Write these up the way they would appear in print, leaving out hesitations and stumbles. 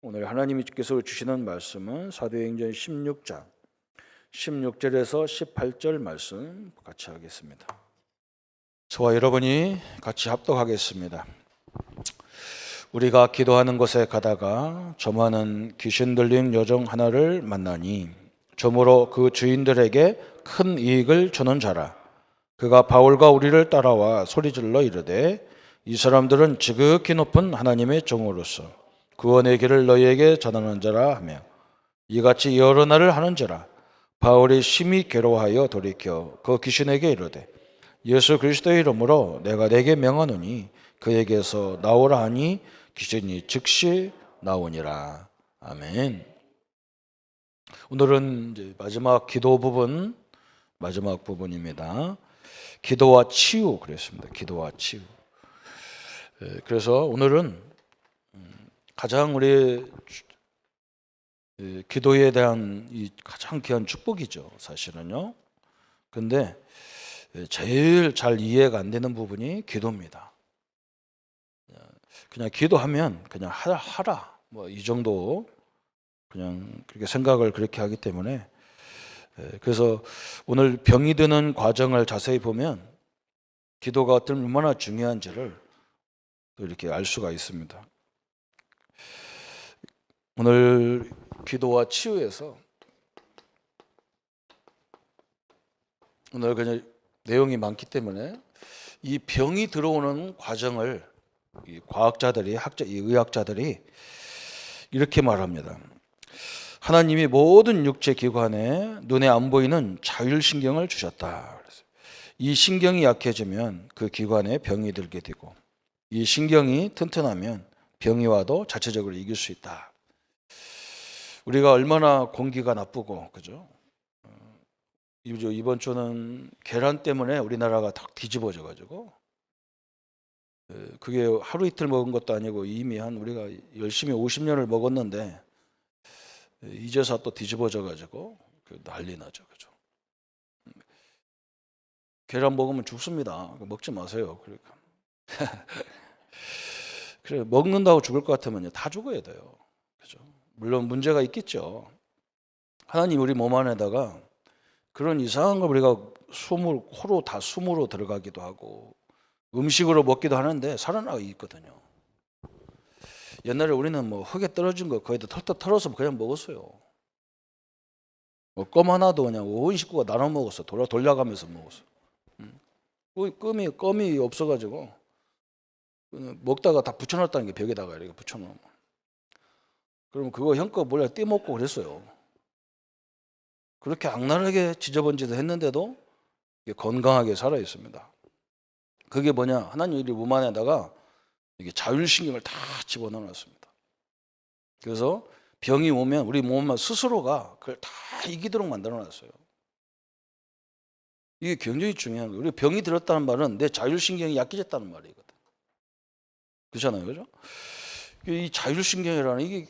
오늘 하나님께서 주시는 말씀은 사도행전 16장 16절에서 18절 말씀 같이 하겠습니다. 저와 여러분이 같이 합독하겠습니다. 우리가 기도하는 곳에 가다가 점하는 귀신 들린 여종 하나를 만나니 점으로 그 주인들에게 큰 이익을 주는 자라. 그가 바울과 우리를 따라와 소리질러 이르되 이 사람들은 지극히 높은 하나님의 종으로서 구원의 길을 너희에게 전하는 자라 하며 이같이 여러 날을 하는지라. 바울이 심히 괴로워하여 돌이켜 그 귀신에게 이르되 예수 그리스도의 이름으로 내가 내게 명하노니 그에게서 나오라 하니 귀신이 즉시 나오니라. 아멘. 오늘은 이제 마지막 부분입니다. 기도와 치유 그랬습니다. 기도와 치유. 그래서 오늘은 가장 우리 기도에 대한 이 가장 귀한 축복이죠, 사실은요. 근데 제일 잘 이해가 안 되는 부분이 기도입니다. 그냥 기도하면 그냥 하라 뭐 이 정도 그냥 그렇게 생각을 그렇게 하기 때문에 그래서 오늘 병이 드는 과정을 자세히 보면 기도가 얼마나 중요한지를 또 이렇게 알 수가 있습니다. 오늘 기도와 치유에서 오늘 그냥 내용이 많기 때문에 이 병이 들어오는 과정을 이 과학자들이 이 의학자들이 이렇게 말합니다. 하나님이 모든 육체 기관에 눈에 안 보이는 자율신경을 주셨다. 이 신경이 약해지면 그 기관에 병이 들게 되고 이 신경이 튼튼하면 병이 와도 자체적으로 이길 수 있다. 우리가 얼마나 공기가 나쁘고 그죠? 이번 주는 계란 때문에 우리나라가 딱 뒤집어져 가지고 그게 하루 이틀 먹은 것도 아니고 이미 우리가 열심히 50년을 먹었는데 이제서 또 뒤집어져 가지고 난리 나죠. 그죠? 계란 먹으면 죽습니다. 먹지 마세요. 그러니까. 그래 먹는다고 죽을 것 같으면요 다 죽어야 돼요. 그죠? 물론 문제가 있겠죠. 하나님 우리 몸 안에다가 그런 이상한 걸 우리가 코로 다 숨으로 들어가기도 하고 음식으로 먹기도 하는데 살아나가 있거든요. 옛날에 우리는 뭐 흙에 떨어진 거 거의 다 털털 털어서 그냥 먹었어요. 뭐 껌 하나도 그냥 온 식구가 나눠 먹었어. 돌려가면서 먹었어. 껌이 없어가지고 먹다가 다 붙여놨다는 게 벽에다가 이렇게 붙여놓으면. 그러면 그거 형껏 몰래 떼먹고 그랬어요. 그렇게 악랄하게 지저분짓을 했는데도 건강하게 살아 있습니다. 그게 뭐냐? 하나님 우리 몸 안에다가 이게 자율신경을 다 집어넣어놨습니다. 그래서 병이 오면 우리 몸만 스스로가 그걸 다 이기도록 만들어놨어요. 이게 굉장히 중요한 거예요. 우리 병이 들었다는 말은 내 자율신경이 약해졌다는 말이거든. 그렇잖아요, 그죠? 이 자율신경이라는 이게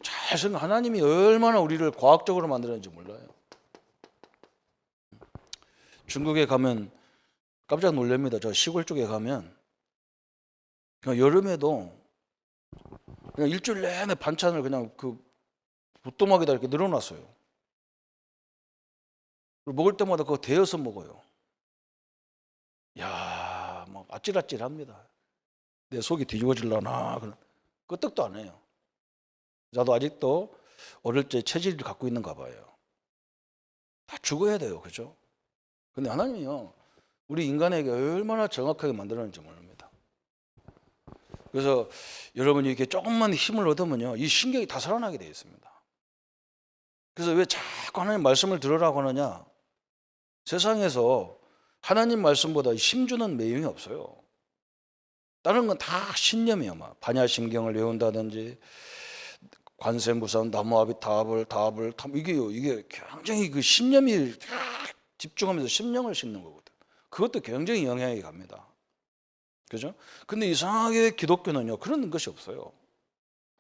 잘 생각. 하나님이 얼마나 우리를 과학적으로 만들었는지 몰라요. 중국에 가면 깜짝 놀랍니다. 저 시골 쪽에 가면 그냥 여름에도 그냥 일주일 내내 반찬을 그냥 그 부뚜막에다 이렇게 늘어놨어요. 먹을 때마다 그거 데워서 먹어요. 야, 막 아찔아찔합니다. 내 속이 뒤집어질라나 끄떡도 안 해요. 나도 아직도 어릴 때 체질을 갖고 있는가 봐요. 다 죽어야 돼요, 그죠? 근데 하나님이요, 우리 인간에게 얼마나 정확하게 만들었는지 모릅니다. 그래서 여러분이 이렇게 조금만 힘을 얻으면요, 이 신경이 다 살아나게 되어 있습니다. 그래서 왜 자꾸 하나님 말씀을 들으라고 하느냐? 세상에서 하나님 말씀보다 힘주는 내용이 없어요. 다른 건 다 신념이에요. 막 반야신경을 외운다든지 관세무산 나무아비 답을 이게 굉장히 그 신념이 집중하면서 심령을 싣는 거거든. 그것도 굉장히 영향이 갑니다. 그죠? 근데 이상하게 기독교는요 그런 것이 없어요.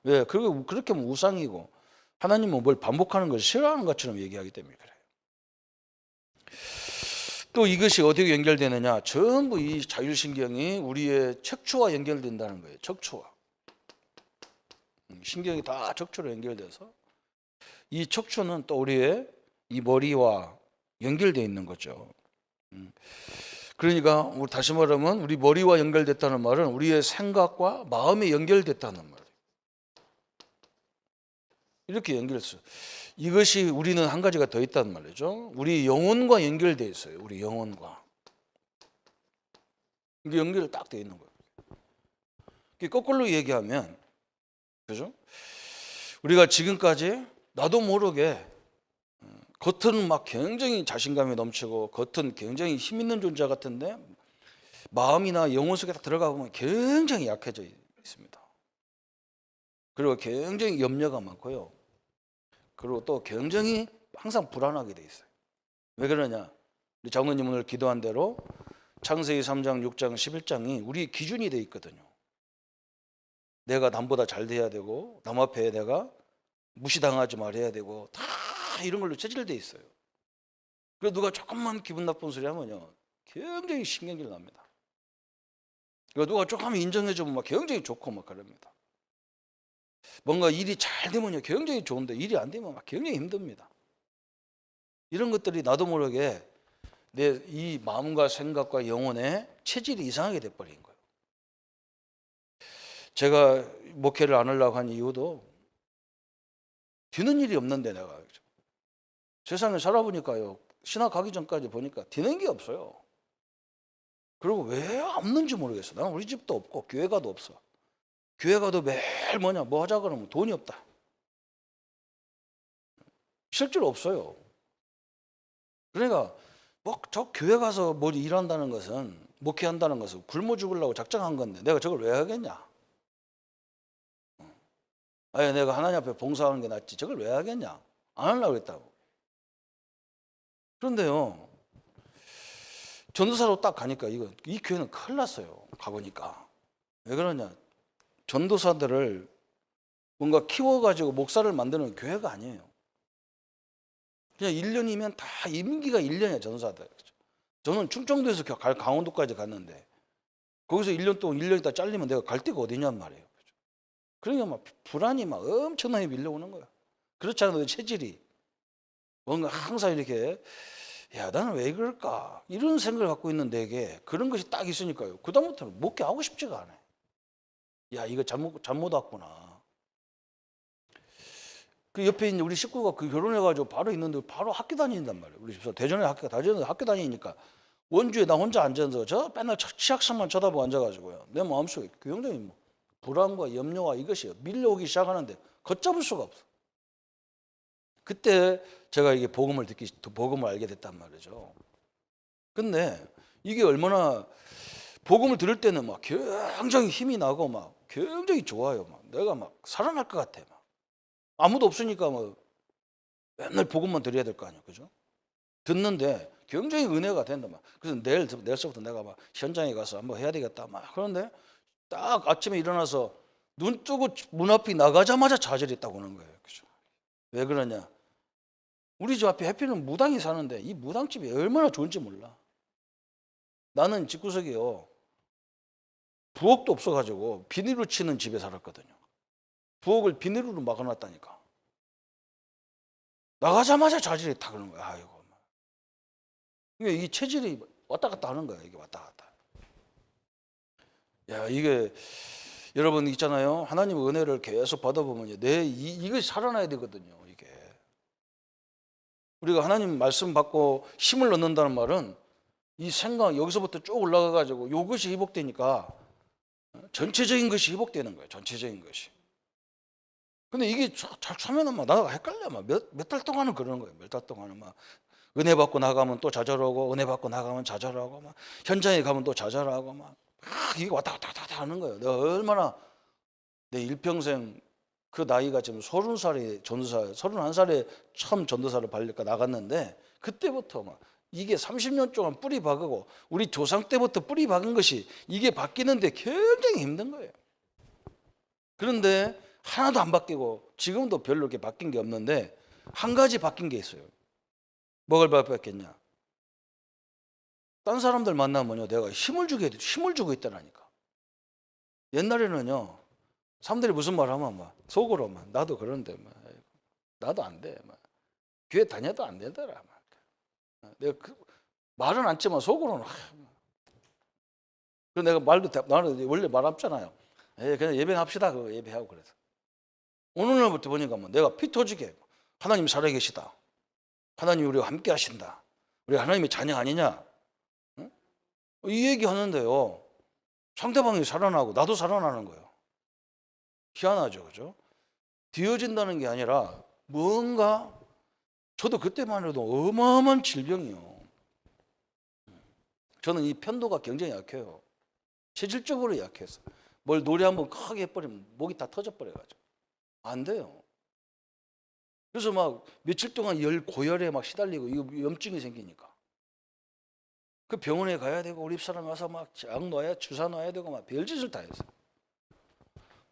왜? 그렇게 하면 우상이고 하나님은 뭘 반복하는 것을 싫어하는 것처럼 얘기하기 때문에 그래요. 또 이것이 어떻게 연결되느냐? 전부 이 자율신경이 우리의 척추와 연결된다는 거예요. 척추와. 신경이 다 척추로 연결돼서 이 척추는 또 우리의 이 머리와 연결되어 있는 거죠. 그러니까 우리 다시 말하면 우리 머리와 연결됐다는 말은 우리의 생각과 마음에 연결됐다는 말이에요. 이렇게 연결했어요. 이것이 우리는 한 가지가 더 있단 말이죠. 우리 영혼과 연결되어 있어요. 우리 영혼과. 이게 연결이 딱 되어 있는 거예요. 거꾸로 얘기하면, 그죠? 우리가 지금까지 나도 모르게 겉은 막 굉장히 자신감이 넘치고 겉은 굉장히 힘 있는 존재 같은데 마음이나 영혼 속에 딱 들어가 보면 굉장히 약해져 있습니다. 그리고 굉장히 염려가 많고요. 그리고 또 굉장히 항상 불안하게 돼 있어요. 왜 그러냐? 우리 장로님 오늘 기도한 대로 창세기 3장, 6장, 11장이 우리 기준이 돼 있거든요. 내가 남보다 잘 돼야 되고 남 앞에 내가 무시당하지 말아야 되고 다 이런 걸로 체질돼 있어요. 그래서 누가 조금만 기분 나쁜 소리 하면요 굉장히 신경질 납니다. 그러니까 누가 조금 인정해주면 막 굉장히 좋고 막 그럽니다. 뭔가 일이 잘 되면요 굉장히 좋은데 일이 안 되면 막 굉장히 힘듭니다. 이런 것들이 나도 모르게 내 이 마음과 생각과 영혼의 체질이 이상하게 돼버린 거예요. 제가 목회를 안 하려고 한 이유도 되는 일이 없는데 내가 세상에 살아보니까요 신학 가기 전까지 보니까 되는 게 없어요. 그리고 왜 없는지 모르겠어. 난 우리 집도 없고 교회 가도 없어. 교회 가도 매일 뭐냐 뭐 하자 그러면 돈이 없다. 실제로 없어요. 그러니까 뭐 저 교회 가서 뭐 일한다는 것은 목회한다는 것은 굶어 죽으려고 작정한 건데 내가 저걸 왜 하겠냐? 아니 내가 하나님 앞에 봉사하는 게 낫지 저걸 왜 하겠냐? 안 하려고 했다고. 그런데요 전도사로 딱 가니까 이 교회는 큰일 났어요. 가보니까 왜 그러냐? 전도사들을 뭔가 키워가지고 목사를 만드는 교회가 아니에요. 그냥 1년이면 다 임기가 1년이에요 전도사들. 저는 충청도에서 강원도까지 갔는데 거기서 1년 동안 1년 있다 잘리면 내가 갈 데가 어디냔 말이에요. 그러니까 막 불안이 막 엄청나게 밀려오는 거야. 그렇잖아요 체질이. 뭔가 항상 이렇게 야 나는 왜 그럴까 이런 생각을 갖고 있는 내게 그런 것이 딱 있으니까요. 그다음부터는 목회하고 싶지가 않아요. 야 이거 잘못 왔구나. 그 옆에 있는 우리 식구가 그 결혼해가지고 바로 있는데 바로 학교 다닌단 말이에요. 우리 집에서 대전에 학교 다니니까 원주에 나 혼자 앉아서 저 맨날 치학생만 쳐다보고 앉아가지고요. 내 마음속에 굉장히 뭐 불안과 염려와 이것이 밀려오기 시작하는데 걷잡을 수가 없어. 그때 제가 이게 복음을 알게 됐단 말이죠. 근데 이게 얼마나 복음을 들을 때는 막 굉장히 힘이 나고 막 굉장히 좋아요. 막 내가 막 살아날 것 같아. 막 아무도 없으니까 뭐 맨날 복음만 드려야 될 거 아니에요, 그죠? 듣는데 굉장히 은혜가 된다 막. 그래서 내일서부터 내가 막 현장에 가서 한번 해야 되겠다 막. 그런데 딱 아침에 일어나서 눈 뜨고 문 앞이 나가자마자 좌절이 딱 오는 거예요, 그죠? 왜 그러냐? 우리 집 앞에 해피는 무당이 사는데 이 무당집이 얼마나 좋은지 몰라. 나는 집구석이요. 부엌도 없어가지고 비닐로 치는 집에 살았거든요. 부엌을 비닐로 막아놨다니까. 나가자마자 좌절이 딱 그러는 거야. 아이고. 이 체질이 왔다 갔다 하는 거야. 이게 왔다 갔다. 야, 이게 여러분 있잖아요. 하나님의 은혜를 계속 받아보면 이것이 살아나야 되거든요. 이게. 우리가 하나님 말씀 받고 힘을 얻는다는 말은 이 생각 여기서부터 쭉 올라가가지고 이것이 회복되니까 전체적인 것이 회복되는 거예요. 전체적인 것이. 근데 이게 잘 차면은 막 나가 헷갈려. 막 몇 달 동안은 그러는 거예요. 몇 달 동안은 막 은혜 받고 나가면 또 좌절하고 은혜 받고 나가면 좌절하고 막 현장에 가면 또 좌절하고 막 이게 왔다 갔다 하는 거예요. 내가 얼마나 내 일평생 그 나이가 지금 30살에 전도사 31살에 처음 전도사를 나갔는데 그때부터 막 이게 30년 동안 뿌리 박고 우리 조상 때부터 뿌리 박은 것이 이게 바뀌는데 굉장히 힘든 거예요. 그런데 하나도 안 바뀌고 지금도 별로 이렇게 바뀐 게 없는데 한 가지 바뀐 게 있어요. 뭐가 바뀌었겠냐? 딴 사람들 만나면요 내가 힘을 주고 있다라니까. 옛날에는요 사람들이 무슨 말 하면 막 속으로만 나도 그런데 막 나도 안 돼. 막 교회 다녀도 안 되더라. 막. 내가 말은 않지만 속으로는 그래서 내가 나는 원래 말 없잖아요. 그냥 예배합시다. 그거 예배하고 그래서 오늘 날부터 보니까 뭐 내가 피 터지게 하나님 살아 계시다. 하나님이 우리와 함께 하신다. 우리 하나님의 자녀 아니냐? 응? 이 얘기 하는데요. 상대방이 살아나고 나도 살아나는 거예요. 희한하죠, 그죠? 뒤어진다는 게 아니라 뭔가 저도 그때만 해도 어마어마한 질병이요. 저는 이 편도가 굉장히 약해요. 체질적으로 약해서 뭘 노래 한번 크게 해버리면 목이 다 터져버려가지고 안 돼요. 그래서 막 며칠 동안 고열에 막 시달리고 이거 염증이 생기니까 그 병원에 가야 되고 우리 집사람 와서 막 약 놔야 주사 놔야 되고 막 별짓을 다 했어요.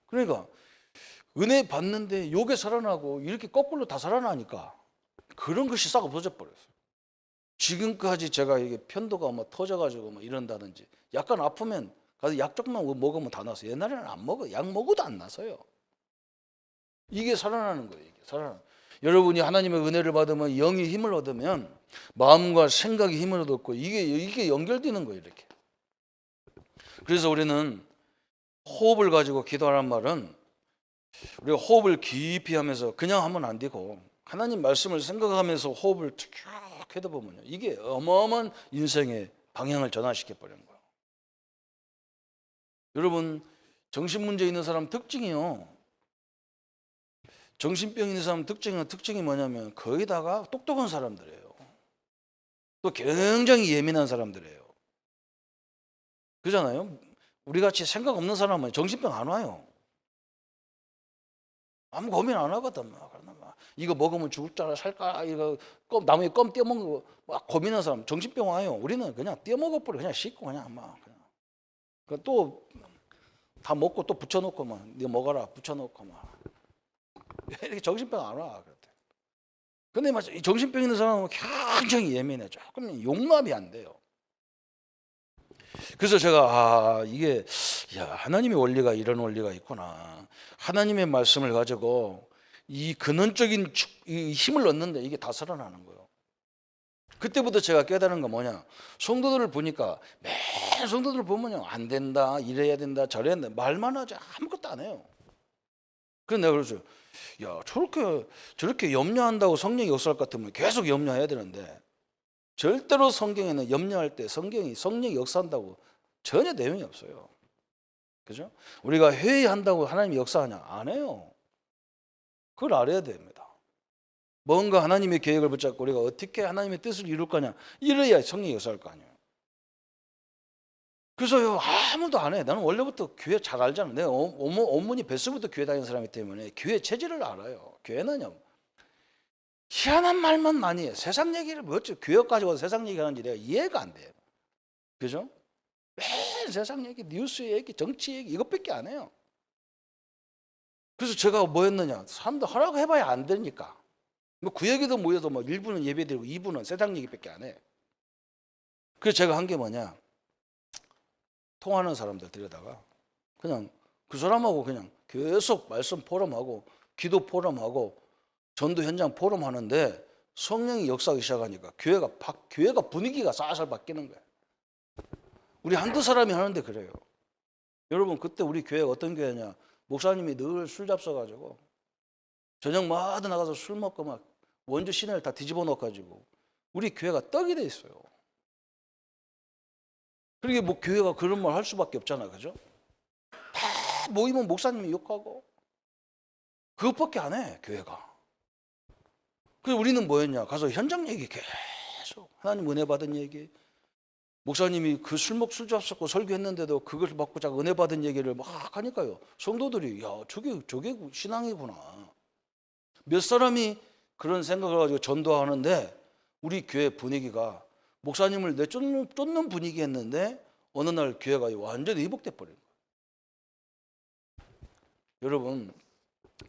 그러니까 은혜 받는데 요게 살아나고 이렇게 거꾸로 다 살아나니까 그런 것이 싹 없어져 버렸어요. 지금까지 제가 이게 편도가 뭐 터져가지고 뭐 이런다든지 약간 아프면 가서 약 조금만 먹으면 다 나서 옛날에는 안 먹어 약 먹어도 안 나서요. 이게 살아나는 거예요. 이게 살아나. 여러분이 하나님의 은혜를 받으면 영이 힘을 얻으면 마음과 생각이 힘을 얻고 이게 연결되는 거예요. 이렇게. 그래서 우리는 호흡을 가지고 기도하라는 말은 우리가 호흡을 깊이 하면서 그냥 하면 안 되고 하나님 말씀을 생각하면서 호흡을 쭉 해다 보면요. 이게 어마어마한 인생의 방향을 전환시켜 버리는 거예요. 여러분 정신문제 있는 사람 특징이요. 정신병 있는 사람 특징이 뭐냐면 거의 다가 똑똑한 사람들이에요. 또 굉장히 예민한 사람들이에요. 그잖아요. 우리같이 생각 없는 사람은 정신병 안 와요. 아무 고민 안 하거든. 이거 먹으면 죽을 줄 알아 살까? 이거 나무에 껌 떼어먹는 거 막 고민하는 사람 정신병 와요. 우리는 그냥 떼어먹어버려. 그냥 씻고 그냥 막 그냥 또 다 먹고 또 붙여놓고 막 네 먹어라 붙여놓고 막 이렇게 정신병 안 와. 근데 이 정신병 있는 사람은 굉장히 예민해. 조금 용납이 안 돼요. 그래서 제가 이게 하나님의 원리가 이런 원리가 있구나. 하나님의 말씀을 가지고 이 근원적인 이 힘을 얻는데 이게 다 살아나는 거예요. 그때부터 제가 깨달은 건 뭐냐. 성도들을 보니까 매 성도들을 보면요. 안 된다, 이래야 된다, 저래야 된다. 말만 하지 아무것도 안 해요. 그래서 내가 그러죠. 야, 저렇게 염려한다고 성령이 역사할 것 같으면 계속 염려해야 되는데 절대로 성경에는 염려할 때 성령이 역사한다고 전혀 내용이 없어요. 그죠? 우리가 회의한다고 하나님이 역사하냐? 안 해요. 그걸 알아야 됩니다. 뭔가 하나님의 계획을 붙잡고 우리가 어떻게 하나님의 뜻을 이룰 거냐? 이래야 성령이 역사할 거 아니에요. 그래서요, 아무도 안 해. 나는 원래부터 교회 잘 알잖아. 내가 어머니 뱃속부터 교회 다니는 사람이기 때문에 교회 체질을 알아요. 교회는요, 희한한 말만 많이 해. 세상 얘기를 어째 교회 가지고 세상 얘기하는지 내가 이해가 안 돼요. 그죠? 매일 세상 얘기, 뉴스 얘기, 정치 얘기 이것밖에 안 해요. 그래서 제가 뭐 했느냐? 사람들 하라고 해봐야 안 되니까. 뭐 그 얘기도 모여서 뭐 1부는 예배드리고 2부는 세상 얘기밖에 안 해. 그래서 제가 한 게 뭐냐? 통하는 사람들 데려다가 그냥 그 사람하고 그냥 계속 말씀 포럼하고 기도 포럼하고 전도 현장 포럼하는데 성령이 역사하기 시작하니까 교회가 분위기가 살살 바뀌는 거예요. 우리 한두 사람이 하는데 그래요. 여러분 그때 우리 교회가 어떤 교회냐? 목사님이 늘 술 잡숴가지고 저녁마다 나가서 술 먹고 막 원주 시내를 다 뒤집어 놓아가지고 우리 교회가 떡이 돼 있어요. 그러게 뭐 교회가 그런 말 할 수밖에 없잖아, 그죠? 다 모이면 목사님이 욕하고 그것밖에 안 해, 교회가. 그래서 우리는 뭐였냐? 가서 현장 얘기 계속 하나님 은혜 받은 얘기. 목사님이 그 술 잡수고 설교했는데도 그걸 받고 자꾸 은혜 받은 얘기를 막 하니까요. 성도들이 야 저게 신앙이구나. 몇 사람이 그런 생각을 가지고 전도하는데 우리 교회 분위기가 목사님을 내쫓는 분위기였는데 어느 날 교회가 완전히 회복돼 버린 거예요. 여러분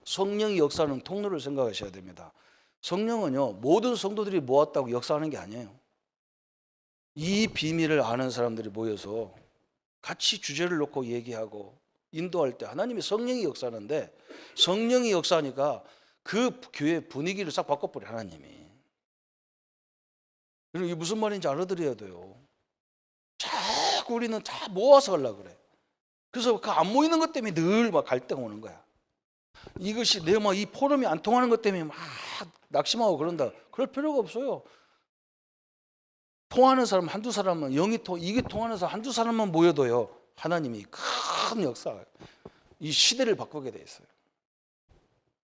성령이 역사하는 통로를 생각하셔야 됩니다. 성령은요 모든 성도들이 모았다고 역사하는 게 아니에요. 이 비밀을 아는 사람들이 모여서 같이 주제를 놓고 얘기하고 인도할 때 하나님의 성령이 역사하는데, 성령이 역사하니까 그 교회 분위기를 싹 바꿔버려 하나님이. 그럼 이게 무슨 말인지 알아들어야 돼요. 자꾸 우리는 다 모아서 하려고 그래. 그래서 그 안 모이는 것 때문에 늘 막 갈등 오는 거야. 이것이 내 막 이 포럼이 안 통하는 것 때문에 막 낙심하고 그런다. 그럴 필요가 없어요. 통하는 사람 한두 사람은 이게 통하는 사람 한두 사람만 모여도요, 하나님이 큰 역사, 이 시대를 바꾸게 돼 있어요.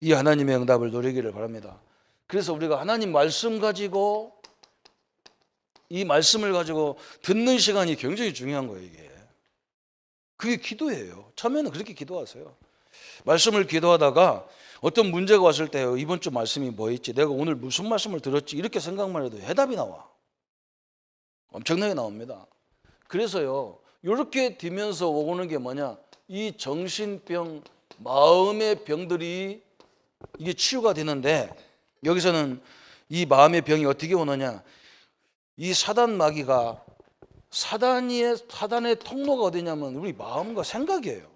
이 하나님의 응답을 누리기를 바랍니다. 그래서 우리가 하나님 말씀 가지고, 이 말씀을 가지고 듣는 시간이 굉장히 중요한 거예요. 이게 그게 기도예요. 처음에는 그렇게 기도하세요. 말씀을 기도하다가 어떤 문제가 왔을 때 이번 주 말씀이 뭐였지, 내가 오늘 무슨 말씀을 들었지, 이렇게 생각만 해도 해답이 나와. 엄청나게 나옵니다. 그래서요, 이렇게 되면서 오는 게 뭐냐, 이 정신병, 마음의 병들이 이게 치유가 되는데, 여기서는 이 마음의 병이 어떻게 오느냐, 이 사단 마귀가, 사단의 통로가 어디냐면 우리 마음과 생각이에요.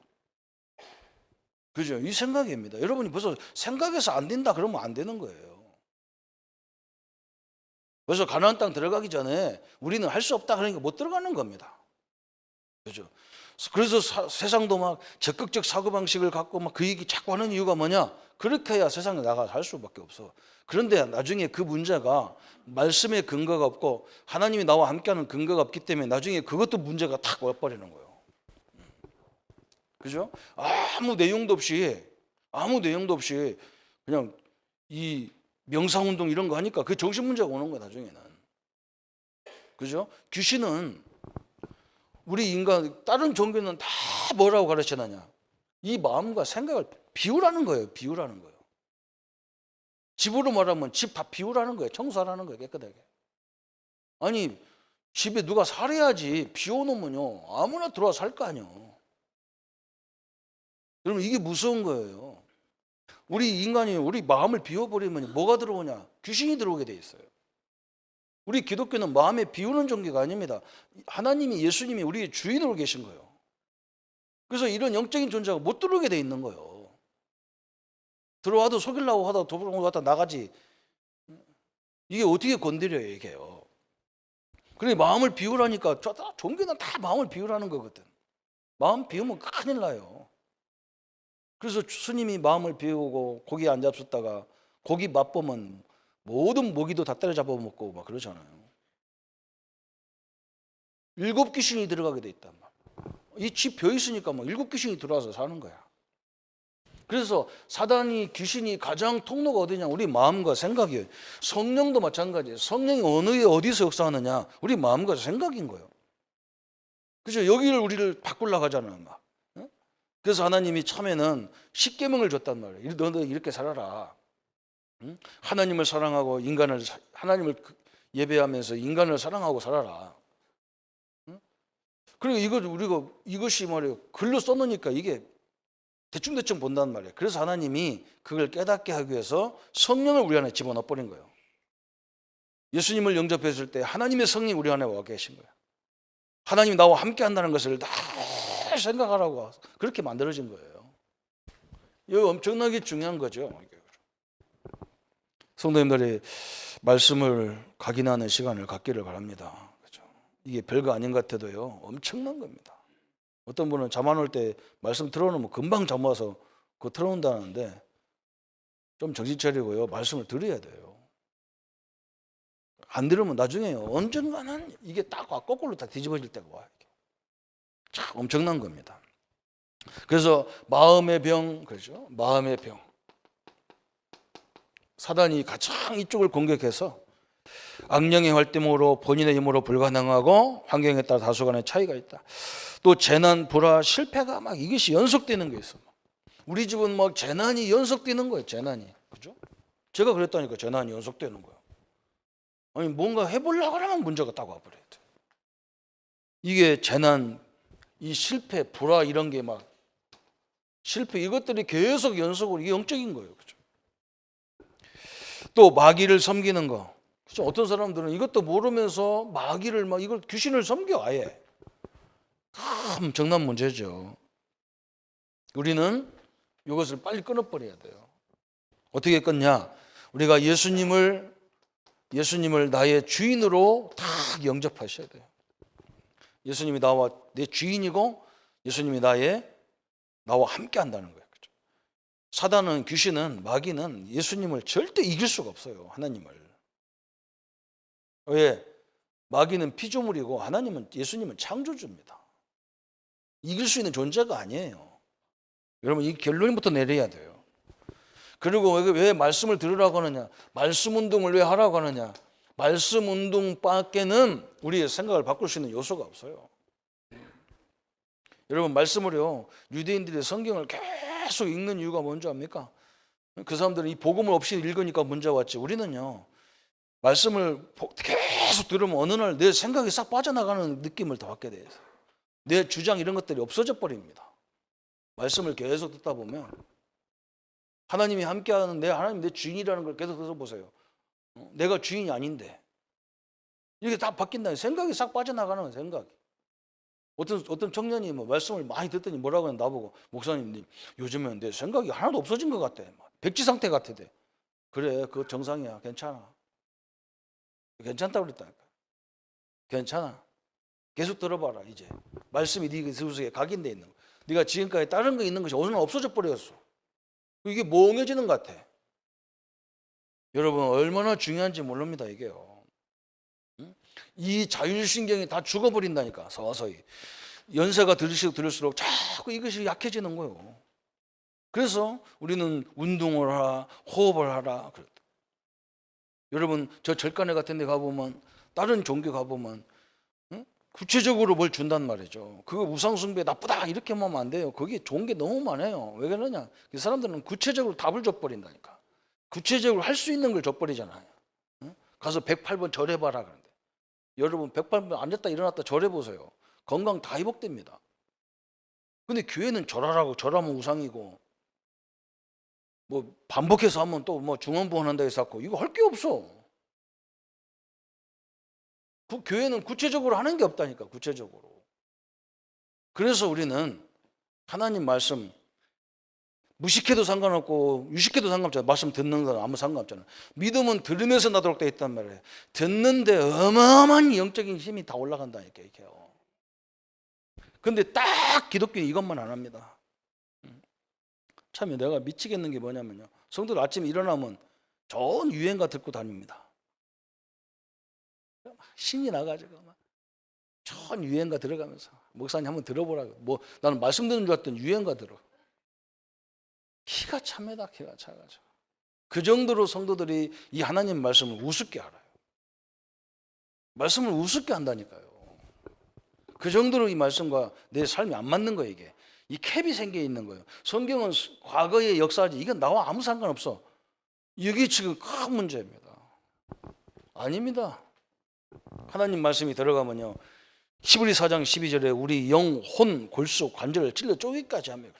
그죠? 이 생각입니다. 여러분이 벌써 생각해서 안 된다 그러면 안 되는 거예요. 그래서 가나안 땅 들어가기 전에 우리는 할 수 없다 그러니까 못 들어가는 겁니다. 그죠? 그래서 세상도 막 적극적 사고방식을 갖고 막 그 얘기 자꾸 하는 이유가 뭐냐? 그렇게 해야 세상에 나가서 할 수밖에 없어. 그런데 나중에 그 문제가 말씀의 근거가 없고 하나님이 나와 함께하는 근거가 없기 때문에 나중에 그것도 문제가 탁 와버리는 거예요. 그죠? 아무 내용도 없이 그냥 이 명상운동 이런 거 하니까 그 정신문제가 오는 거야 나중에는. 그죠? 귀신은 우리 인간, 다른 종교는 다 뭐라고 가르쳐놨냐, 이 마음과 생각을 비우라는 거예요. 비우라는 거예요. 집으로 말하면 집 다 비우라는 거예요. 청소하라는 거예요. 깨끗하게. 아니 집에 누가 살아야지. 비워놓으면요 아무나 들어와 살 거 아니에요. 여러분 이게 무서운 거예요. 우리 인간이 우리 마음을 비워버리면 뭐가 들어오냐, 귀신이 들어오게 돼 있어요. 우리 기독교는 마음에 비우는 종교가 아닙니다. 하나님이, 예수님이 우리의 주인으로 계신 거예요. 그래서 이런 영적인 존재가 못 들어오게 돼 있는 거예요. 들어와도 속이려고 하다 도둑을 갖다 나가지. 이게 어떻게 건드려요 이게요. 그래 마음을 비우라니까. 종교는 다 마음을 비우라는 거거든. 마음 비우면 큰일 나요. 그래서 스님이 마음을 비우고 고기 안 잡숫다가 고기 맛보면 모든 모기도 다 때려잡아 먹고 막 그러잖아요. 7 귀신이 들어가게 돼 있단 말이야. 이 집 벼 있으니까 막 7 귀신이 들어와서 사는 거야. 그래서 사단이, 귀신이 가장 통로가 어디냐, 우리 마음과 생각이에요. 성령도 마찬가지예요. 성령이 어디서 역사하느냐, 우리 마음과 생각인 거예요. 그죠? 여기를 우리를 바꾸려고 하잖아요. 막. 그래서 하나님이 처음에는 십계명을 줬단 말이에요. 너는 이렇게 살아라. 하나님을 사랑하고 하나님을 예배하면서 인간을 사랑하고 살아라. 그리고 이것이 말이에요. 글로 써놓으니까 이게 대충 본단 말이에요. 그래서 하나님이 그걸 깨닫게 하기 위해서 성령을 우리 안에 집어넣어 버린 거예요. 예수님을 영접했을 때 하나님의 성령이 우리 안에 와 계신 거예요. 하나님이 나와 함께 한다는 것을 다 생각하라고 그렇게 만들어진 거예요. 이거 엄청나게 중요한 거죠. 성도님들이 말씀을 각인하는 시간을 갖기를 바랍니다. 그렇죠? 이게 별거 아닌 것 같아도요 엄청난 겁니다. 어떤 분은 잠 안 올 때 말씀 틀어놓으면 금방 잠 와서 그거 틀어놓는다는데, 좀 정신 차리고요 말씀을 들어야 돼요. 안 들으면 나중에요 언젠가는 이게 딱 거꾸로 다 뒤집어질 때가 와요. 참 엄청난 겁니다. 그래서 마음의 병, 그렇죠? 마음의 병. 사단이 가장 이쪽을 공격해서 악령의 활동으로 본인의 힘으로 불가능하고 환경에 따라 다소간의 차이가 있다. 또 재난, 불화, 실패가 막 이것이 연속되는 게 있어. 우리 집은 막 재난이 연속되는 거예요. 재난이. 그죠? 제가 그랬다니까. 재난이 연속되는 거예요. 아니 뭔가 해보려고 하면 문제가 딱 와버려야 돼. 이게 재난, 이 실패, 불화 이런 게 막 실패 이것들이 계속 연속으로 이게 영적인 거예요. 그죠? 또 마귀를 섬기는 거. 그죠? 어떤 사람들은 이것도 모르면서 마귀를 막 이걸 귀신을 섬겨 아예. 참 엄청난 문제죠. 우리는 이것을 빨리 끊어버려야 돼요. 어떻게 끊냐? 우리가 예수님을 나의 주인으로 다 영접하셔야 돼요. 예수님이 내 주인이고 예수님이 나와 함께 한다는 거예요. 그렇죠? 사단은, 귀신은, 마귀는 예수님을 절대 이길 수가 없어요. 하나님을. 왜? 마귀는 피조물이고 예수님은 창조주입니다. 이길 수 있는 존재가 아니에요. 여러분, 이 결론부터 내려야 돼요. 그리고 왜 말씀을 들으라고 하느냐? 말씀 운동을 왜 하라고 하느냐? 말씀 운동밖에는 우리의 생각을 바꿀 수 있는 요소가 없어요. 여러분, 말씀을요, 유대인들이 성경을 계속 읽는 이유가 뭔지 압니까? 그 사람들은 이 복음을 없이 읽으니까 문제 왔지. 우리는요, 말씀을 계속 들으면 어느 날 내 생각이 싹 빠져나가는 느낌을 더 받게 돼요. 내 주장 이런 것들이 없어져 버립니다. 말씀을 계속 듣다 보면 하나님이 함께하는 하나님 내 주인이라는 걸 계속 들어보세요. 내가 주인이 아닌데 이게 다 바뀐다. 생각이 싹 빠져나가는 거예요. 생각이. 어떤 청년이 말씀을 많이 듣더니 뭐라고 하냐, 나보고, 목사님 요즘엔 내 생각이 하나도 없어진 것 같아. 백지 상태 같아. 그래, 그거 정상이야. 괜찮아. 괜찮다고 그랬다니까. 괜찮아. 계속 들어봐라. 이제 말씀이 네 속에 각인돼 있는 거. 네가 지금까지 다른 거 있는 것이 어느 날 없어져 버렸어. 이게 멍해지는 것 같아. 여러분, 얼마나 중요한지 모릅니다. 이게요. 이 자율신경이 다 죽어버린다니까. 서서히 연세가 들을수록 자꾸 이것이 약해지는 거예요. 그래서 우리는 운동을 하라, 호흡을 하라. 여러분, 저 절간회 같은 데 가보면, 다른 종교 가보면 구체적으로 뭘 준단 말이죠. 그거 우상숭배 나쁘다 이렇게 하면 안 돼요. 거기 좋은 게 너무 많아요. 왜 그러냐? 그 사람들은 구체적으로 답을 줘버린다니까. 구체적으로 할 수 있는 걸 줘버리잖아요. 가서 108번 절해봐라 그런데, 여러분 108번 앉았다 일어났다 절해보세요. 건강 다 회복됩니다. 근데 교회는 절하면 우상이고, 뭐 반복해서 하면 또 뭐 중언부언한다 해서 하고, 이거 할 게 없어. 그 교회는 구체적으로 하는 게 없다니까. 구체적으로. 그래서 우리는 하나님 말씀 무식해도 상관없고 유식해도 상관없잖아요. 말씀 듣는 건 아무 상관없잖아요. 믿음은 들으면서 나도록 되어 있단 말이에요. 듣는데 어마어마한 영적인 힘이 다 올라간다니까 이게요. 근데 딱 기독교 이것만 안 합니다. 참 내가 미치겠는 게 뭐냐면요, 성도들 아침에 일어나면 좋은 유행가 듣고 다닙니다. 신이 나가지고 막 좋은 유행가 들어가면서, 목사님 한번 들어보라고. 뭐 나는 말씀 듣는 줄 알았더니 유행가 들어. 기가 찹니다. 기가 차가지고. 그 정도로 성도들이 이 하나님 말씀을 우습게 알아요. 말씀을 우습게 한다니까요. 그 정도로 이 말씀과 내 삶이 안 맞는 거예요. 이게 이 캡이 생겨 있는 거예요. 성경은 과거의 역사지, 이건 나와 아무 상관없어. 이게 지금 큰 문제입니다. 아닙니다. 하나님 말씀이 들어가면요, 히브리 4장 12절에 우리 영, 혼, 골수, 관절을 찔러 쪼개기까지 합니다.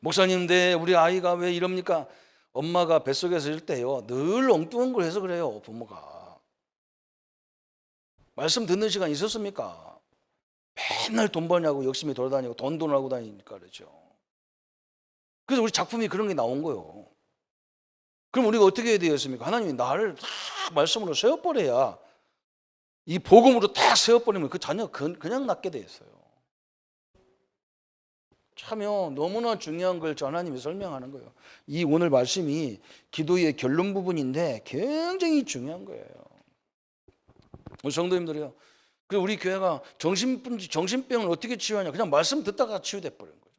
목사님, 우리 아이가 왜 이럽니까? 엄마가 뱃속에서 있을 때요, 늘 엉뚱한 걸 해서 그래요. 부모가. 말씀 듣는 시간 있었습니까? 맨날 돈 버냐고 열심히 돌아다니고 돈하고 다니니까 그렇죠. 그래서 우리 작품이 그런 게 나온 거예요. 그럼 우리가 어떻게 해야 되겠습니까? 하나님이 나를 다 말씀으로 세워버려야, 이 복음으로 딱 세워버리면 그 자녀가 그냥 낳게 돼 있어요. 참요, 너무나 중요한 걸 하나님이 설명하는 거예요. 이 오늘 말씀이 기도의 결론 부분인데 굉장히 중요한 거예요. 우리 성도님들이요, 그리고 우리 교회가 정신병을 어떻게 치유하냐? 그냥 말씀 듣다가 치유돼 버린 거죠.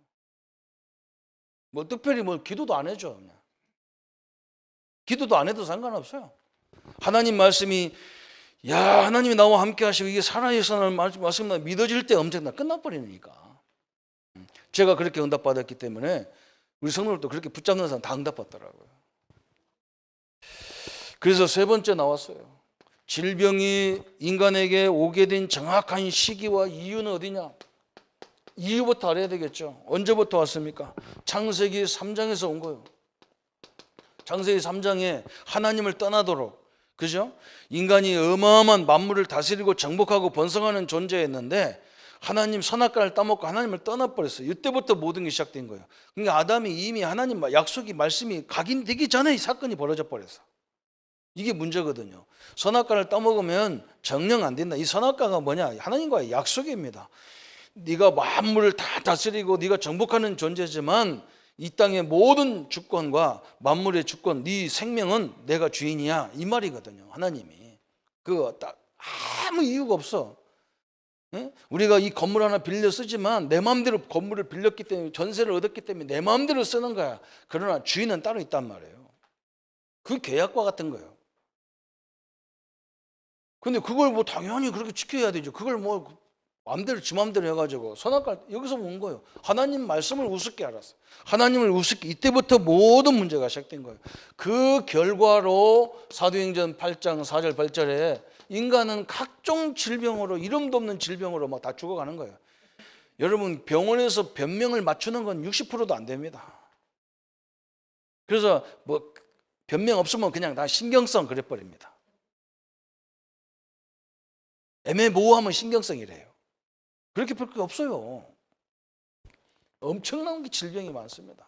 뭐 특별히 기도도 안 해줘. 그냥 기도도 안 해도 상관없어요. 하나님 말씀이, 하나님이 나와 함께 하시고 이게 살아있어라는 말씀이 믿어질 때 엄청나 끝나버리니까. 제가 그렇게 응답받았기 때문에 우리 성도들도 그렇게 붙잡는 사람 다 응답받더라고요. 그래서 세 번째 나왔어요. 질병이 인간에게 오게 된 정확한 시기와 이유는 어디냐? 이유부터 알아야 되겠죠. 언제부터 왔습니까? 창세기 3장에서 온 거예요. 창세기 3장에 하나님을 떠나도록, 그죠? 인간이 어마어마한 만물을 다스리고 정복하고 번성하는 존재였는데, 하나님 선악과를 따먹고 하나님을 떠나버렸어요. 이때부터 모든 게 시작된 거예요. 그러니까 아담이 이미 하나님 약속이 말씀이 각인되기 전에 이 사건이 벌어져 버렸어. 이게 문제거든요. 선악과를 따먹으면 정령 안 된다. 이 선악과가 뭐냐? 하나님과의 약속입니다. 네가 만물을 다 다스리고 네가 정복하는 존재지만 이 땅의 모든 주권과 만물의 주권, 네 생명은 내가 주인이야. 이 말이거든요. 하나님이. 아무 이유가 없어. 우리가 이 건물 하나 빌려 쓰지만 내 마음대로 건물을 빌렸기 때문에 전세를 얻었기 때문에 내 마음대로 쓰는 거야. 그러나 주인은 따로 있단 말이에요. 그 계약과 같은 거예요. 근데 그걸 뭐 당연히 그렇게 지켜야 되죠. 그걸 뭐 마음대로 지 마음대로 해가지고 선악과 여기서 온 거예요. 하나님 말씀을 우습게 알았어요. 하나님을 우습게 이때부터 모든 문제가 시작된 거예요. 그 결과로 사도행전 8장 4절 8절에 인간은 각종 질병으로 이름도 없는 질병으로 막 다 죽어가는 거예요. 여러분 병원에서 변명을 맞추는 건 60%도 안 됩니다. 그래서 뭐 변명 없으면 그냥 다 신경성 그래 버립니다. 애매모호하면 신경성이래요. 그렇게 볼 게 없어요. 엄청난 질병이 많습니다.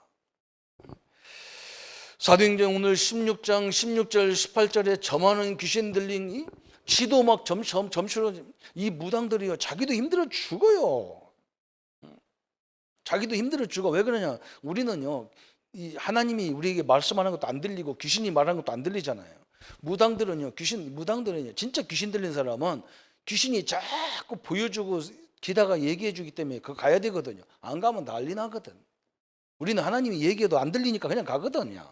사도행전 오늘 16장 16절 18절에 점하는 귀신 들린 지도 막 점수로 이 무당들이요 자기도 힘들어 죽어요. 자기도 힘들어 죽어. 왜 그러냐? 우리는요 이 하나님이 우리에게 말씀하는 것도 안 들리고 귀신이 말하는 것도 안 들리잖아요. 무당들은요 진짜 귀신 들린 사람은 귀신이 자꾸 보여주고 기다가 얘기해 주기 때문에 그거 가야 되거든요. 안 가면 난리 나거든. 우리는 하나님이 얘기해도 안 들리니까 그냥 가거든요.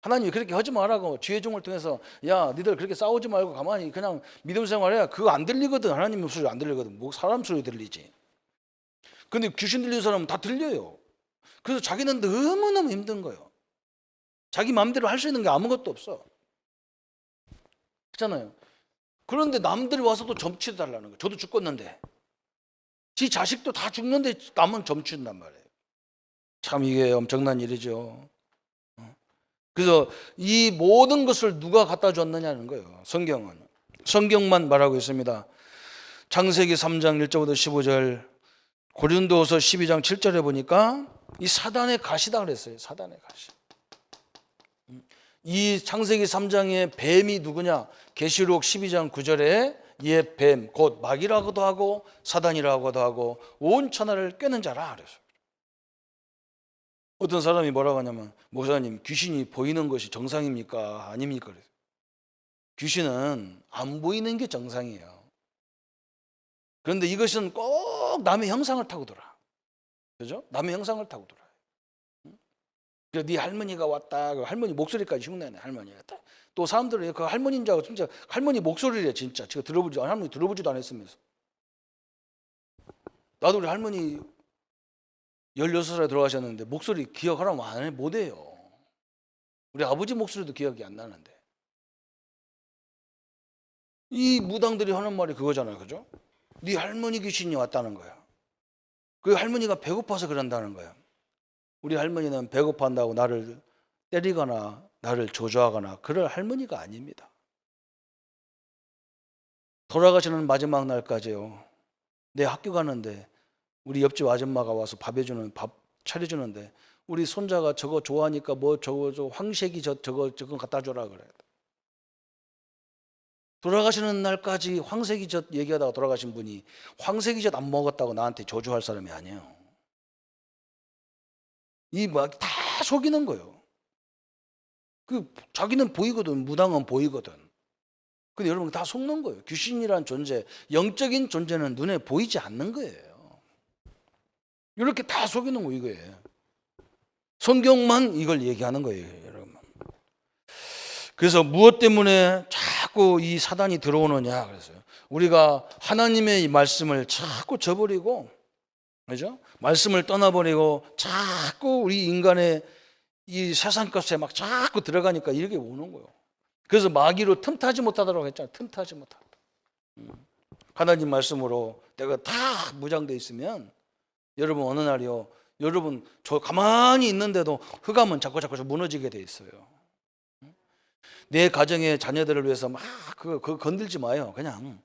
하나님이 그렇게 하지 말라고 지혜종을 통해서 야 니들 그렇게 싸우지 말고 가만히 그냥 믿음 생활해야 그거 안 들리거든. 하나님 목소리 안 들리거든. 뭐 사람 소리 들리지. 근데 귀신 들리는 사람은 다 들려요. 그래서 자기는 너무너무 힘든 거예요. 자기 마음대로 할 수 있는 게 아무것도 없어. 그렇잖아요. 그런데 남들이 와서 또 점치해 달라는 거예요. 저도 죽겠는데. 지 자식도 다 죽는데 남은 점치는단 말이에요. 참 이게 엄청난 일이죠. 그래서 이 모든 것을 누가 갖다 줬느냐는 거예요. 성경은. 성경만 말하고 있습니다. 창세기 3장 1절부터 15절, 고린도후서 12장 7절에 보니까 이 사단의 가시다 그랬어요. 사단의 가시. 이 창세기 3장의 뱀이 누구냐? 계시록 12장 9절에 옛 뱀, 곧 마귀라고도 하고 사단이라고도 하고 온 천하를 꿰는 자라 그랬어요. 어떤 사람이 뭐라고 하냐면 목사님 귀신이 보이는 것이 정상입니까? 아닙니까? 그래서 귀신은 안 보이는 게 정상이에요. 그런데 이것은 꼭 남의 형상을 타고 돌아. 그죠? 남의 형상을 타고 돌아요. 그래서 네 할머니가 왔다. 할머니 목소리까지 흉내내. 할머니가 또 사람들은 그 할머니인 줄 알고 진짜 할머니 목소리래 진짜. 제가 할머니 들어보지도 않았으면서. 나도 우리 할머니 16살에 돌아가셨는데 목소리 기억하라면 안 해, 못해요. 우리 아버지 목소리도 기억이 안 나는데. 이 무당들이 하는 말이 그거잖아요. 그죠? 네 할머니 귀신이 왔다는 거야. 그 할머니가 배고파서 그런다는 거야. 우리 할머니는 배고파한다고 나를 때리거나 나를 조조하거나 그럴 할머니가 아닙니다. 돌아가시는 마지막 날까지요. 내 학교 가는데 우리 옆집 아줌마가 와서 밥 차려주는데 우리 손자가 저거 좋아하니까 뭐 저거 황색이 저거 갖다 줘라 그래. 돌아가시는 날까지 황색이 젓 얘기하다가 돌아가신 분이 황색이 젓 안 먹었다고 나한테 조조할 사람이 아니에요. 이 막 다 속이는 거예요. 그 자기는 보이거든. 무당은 보이거든. 근데 여러분 다 속는 거예요. 귀신이란 존재, 영적인 존재는 눈에 보이지 않는 거예요. 이렇게 다 속이는 거 이거예요. 성경만 이걸 얘기하는 거예요, 여러분. 그래서 무엇 때문에 자꾸 이 사단이 들어오느냐 그랬어요. 우리가 하나님의 이 말씀을 자꾸 저버리고, 그죠? 말씀을 떠나버리고 자꾸 우리 인간의 이 세상 것에 막 자꾸 들어가니까 이렇게 오는 거예요. 그래서 마귀로 틈타지 못하도록 했잖아요. 틈타지 못하도록. 하나님 말씀으로 내가 다 무장돼 있으면 여러분 어느 날이요. 여러분 저 가만히 있는데도 흑암은 자꾸 무너지게 돼 있어요. 내 가정의 자녀들을 위해서 막 그거 건들지 마요. 그냥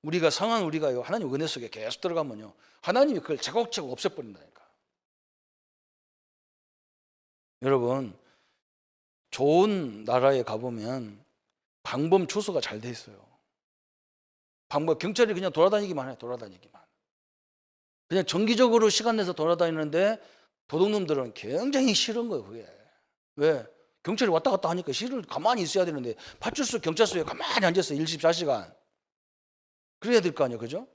우리가 상한 우리가요, 하나님 은혜 속에 계속 들어가면요, 하나님이 그걸 차곡차곡 없애버린다니까. 여러분, 좋은 나라에 가보면 방범 주소가 잘 돼 있어요. 경찰이 그냥 돌아다니기만 해요. 돌아다니기만. 그냥 정기적으로 시간 내서 돌아다니는데 도둑놈들은 굉장히 싫은 거예요. 그게. 왜? 경찰이 왔다 갔다 하니까 싫을 가만히 있어야 되는데 파출소 경찰서에 가만히 앉아서 24시간 그래야 될 거 아니에요. 그죠?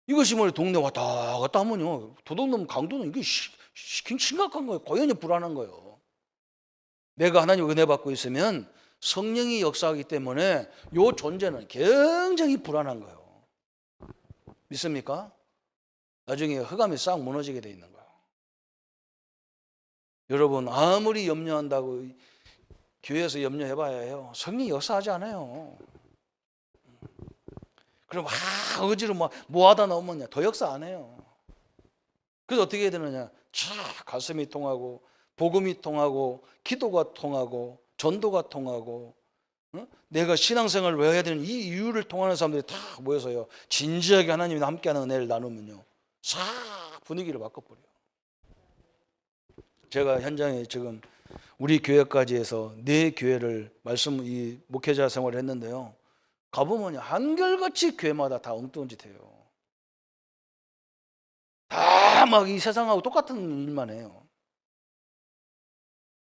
이것이 뭐 동네 왔다 갔다 하면요, 도둑놈 강도는 이게 심각한 거예요. 고연히 불안한 거예요. 내가 하나님 은혜 받고 있으면 성령이 역사하기 때문에 이 존재는 굉장히 불안한 거예요. 믿습니까? 나중에 흑암이 싹 무너지게 돼 있는 거예요. 여러분, 아무리 염려한다고 교회에서 염려해봐야 해요, 성령이 역사하지 않아요. 그럼 어지로 뭐 하다 나오면 더 역사 안 해요. 그래서 어떻게 해야 되느냐, 가슴이 통하고 복음이 통하고 기도가 통하고 전도가 통하고, 내가 신앙생활을 왜 해야 되는 이 이유를 통하는 사람들이 다 모여서요, 진지하게 하나님과 함께하는 은혜를 나누면요, 싹 분위기를 바꿔버려요. 제가 현장에 지금 우리 교회까지 해서 4교회를 이 목회자 생활을 했는데요, 가보면 한결같이 교회마다 다 엉뚱한 짓 해요. 다 막 이 세상하고 똑같은 일만 해요.